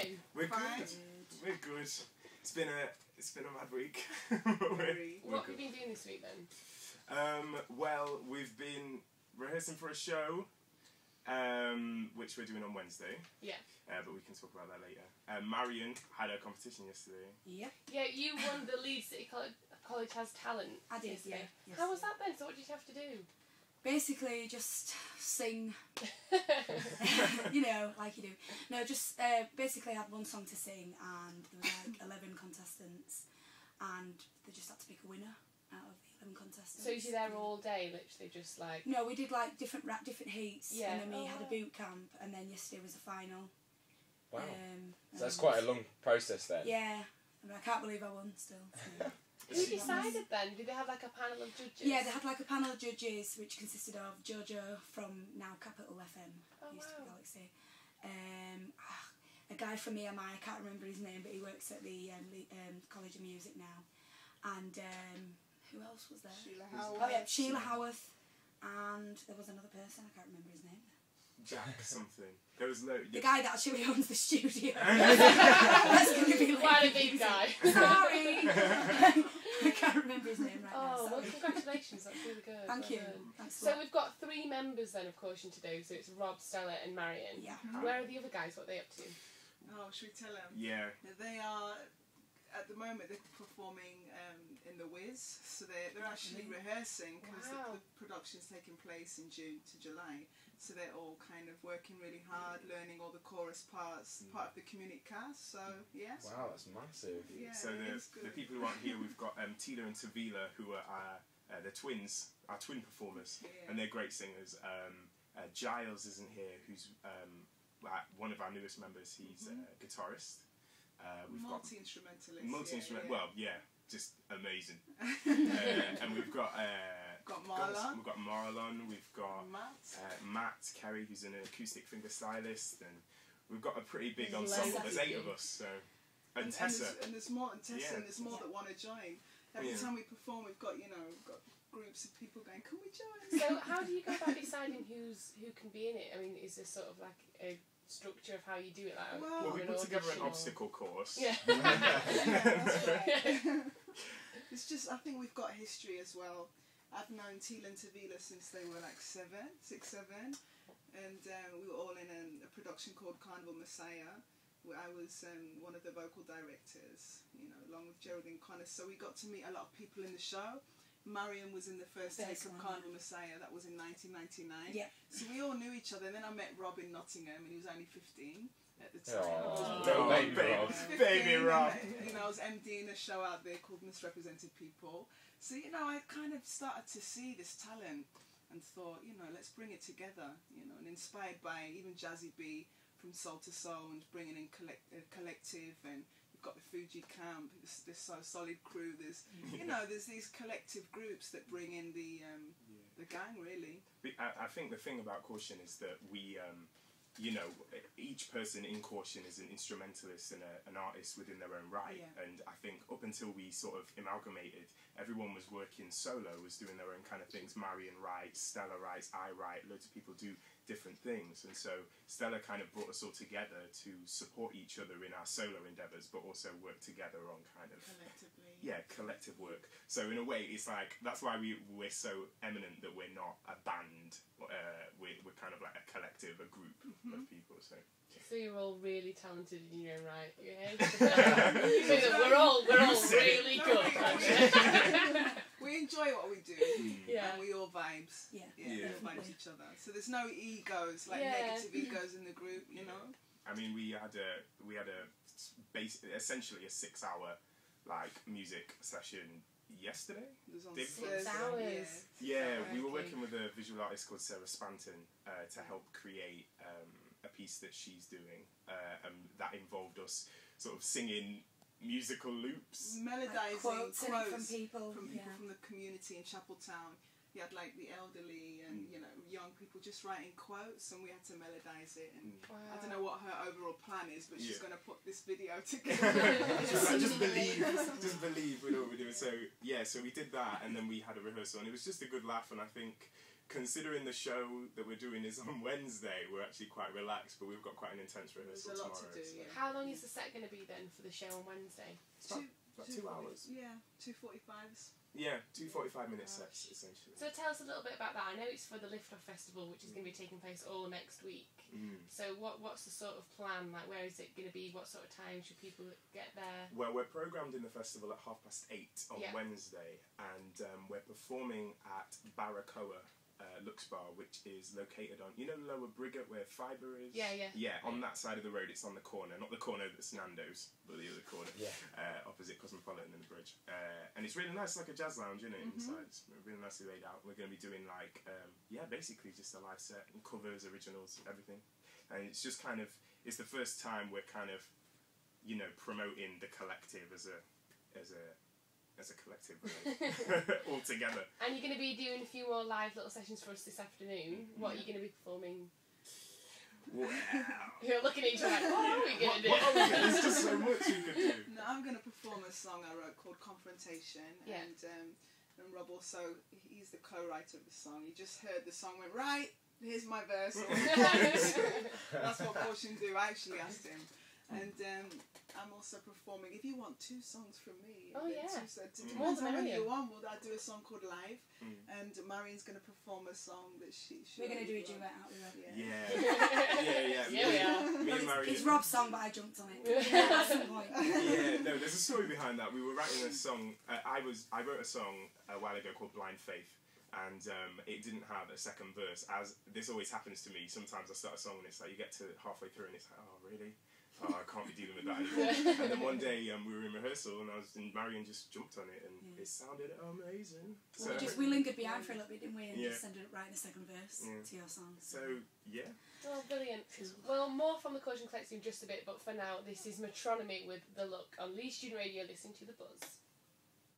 doing? We're Fine. good. We're good. It's been a mad week. What have you been doing this week then? Well, we've been rehearsing for a show, which we're doing on Wednesday. Yeah. But we can talk about that later. Marion had a competition yesterday. Yep. Yeah, you won the Leeds City College Has Talent. I did, yesterday. yeah. How was that then? So what did you have to do? Basically, just sing, you know, like you do. No, just basically I had one song to sing, and there was like 11 contestants, and they just had to pick a winner out of the 11 contestants. So you were there all day, literally just like... No, we did like different heats, Yeah. and then we had a boot camp, and then yesterday was the final. Wow. So that's quite a long process then. Yeah, I mean, I can't believe I won still. So. Who decided then? Did they have like a panel of judges? Yeah, they had like a panel of judges which consisted of Jojo from now Capital FM, used to be Galaxy. A guy from EMI, I can't remember his name, but he works at the College of Music now. And who else was there? Sheila Howarth. Oh yeah, Sheila Howarth. And there was another person, I can't remember his name. Jack something. There was no... The guy that actually owns the studio. That's going to be like... Quite a big guy. Sorry! I can't remember his name right now. Oh, well, congratulations, that's really good. Thank you. Well Thanks a so lot. we've got 3 members then of Caution to do, so it's Rob, Stella and Marion. Yeah. Where are the other guys? What are they up to? Oh, should we tell them? Yeah. They are, at the moment, they're performing in the Wiz, so they're actually rehearsing because the production's taking place in June to July. So they're all kind of working really hard, learning all the chorus parts, part of the community cast. So yes. Wow, that's massive. Yeah, So the people who aren't here, we've got Tina and Tavila, who are they're twins, our twin performers, and they're great singers. Giles isn't here, who's one of our newest members. He's a guitarist. We've multi-instrumentalist. Well, yeah, just amazing. And we've got Marlon. We've got Marlon. We've got Matt. Carey, who's an acoustic finger stylist, and we've got a pretty big ensemble. There's 8 of us, so and Tessa. And there's more, and there's more that want to join. Every time we perform, we've got groups of people going, "Can we join?" So how do you go about deciding who can be in it? I mean, is there sort of like a structure of how you do it? Like, well, we put together an obstacle course. Yeah. It's just, I think we've got history as well. I've known Tila and Tavila since they were like 6, 7, and we were all in a production called Carnival Messiah, where I was one of the vocal directors, along with Geraldine Connor. So we got to meet a lot of people in the show. Marion was in the first take of Carnival Messiah, that was in 1999. Yeah. So we all knew each other, and then I met Rob in Nottingham, and he was only 15 at the time. Baby Rob. I was MDing a show out there called Misrepresented People. So, I kind of started to see this talent and thought, let's bring it together, and inspired by even Jazzy B from Soul to Soul and bringing in collective, and we've got the Fuji Camp, this So Solid crew, there's these collective groups that bring in the gang, really. I think the thing about Caution is that we, each person in Caution is an instrumentalist and an artist within their own right. Yeah. And I think up until we sort of amalgamated, everyone was working solo, was doing their own kind of things. Marion writes, Stella writes, I write, loads of people do different things. And so Stella kind of brought us all together to support each other in our solo endeavours, but also work together on kind of... Collectively. Yeah, collective work. So in a way, it's like, that's why we're so eminent that we're not a band. We're kind of like a collective, a group of people. So you're all really talented in your own right. Yeah. we're all really good. We enjoy what we do. And we all vibes. Yeah. We vibes each other. So there's no egos, like negative egos in the group. I mean, we had essentially a 6-hour music session yesterday. It was on 6 hours. Yeah, we were working with a visual artist called Sarah Spanton to help create a piece that she's doing, and that involved us sort of singing musical loops, melodizing quotes from people from the community in Chapeltown. You had the elderly and young people just writing quotes, and we had to melodize it. And I don't know what her overall plan is, but she's going to put this video together. just believe we know what we're doing. So so we did that, and then we had a rehearsal, and it was just a good laugh. And I think considering the show that we're doing is on Wednesday, we're actually quite relaxed, but we've got quite an intense rehearsal There's a lot tomorrow. to do, so. yeah. How long is the set going to be then for the show on Wednesday? It's about 2 hours. Yeah, 2:45s. Yeah, 2 45-minute sets, essentially. So tell us a little bit about that. I know it's for the Liftoff Festival, which is going to be taking place all next week. So what's the sort of plan? Like, where is it going to be? What sort of time should people get there? Well, we're programmed in the festival at 8:30 on Yeah. Wednesday, and we're performing at Barracoa Lux Bar, which is located on, Lower Briggate where Fibre is? Yeah, on that side of the road. It's on the corner, not the corner that's Nando's, but the other corner, opposite Cosmopolitan and the bridge. And it's really nice, like a jazz lounge, isn't it, inside? It's really nicely laid out. We're going to be doing like, basically just a live set, and covers, originals, everything. And it's just kind of, it's the first time we're kind of, promoting the collective as a collective all together. And you're going to be doing a few more live little sessions for us this afternoon. What are you going to be performing? Wow. You're looking at each other like, what are we going to do? There's just so much you could do. No, I'm going to perform a song I wrote called Confrontation, and Rob also, he's the co-writer of the song. He just heard the song, went, right, here's my verse. That's what Caution do. I actually asked him. And I'm also performing, if you want 2 songs from me. Oh, yeah. Depends how many you want. Will I do a song called Live? And Marian's going to perform a song that she We're going to do a duet out with Rob. Yeah. Yeah, we are. Me and Marian. It's Rob's song, but I jumped on it. At some point. Yeah, no, there's a story behind that. We were writing a song. I wrote a song a while ago called Blind Faith. And it didn't have a second verse. As this always happens to me, sometimes I start a song and it's like you get to halfway through and it's like, oh, really? Oh, I can't be dealing with that anymore. And then one day we were in rehearsal and Marian just jumped on it and it sounded amazing. So we lingered behind for a little bit, didn't we? And just ended up writing a second verse to your song. So, yeah. Oh, brilliant. Well, more from the Caution Collective in just a bit, but for now, this is Metronomy with The Look on Leeds Student Radio, listening to The Buzz.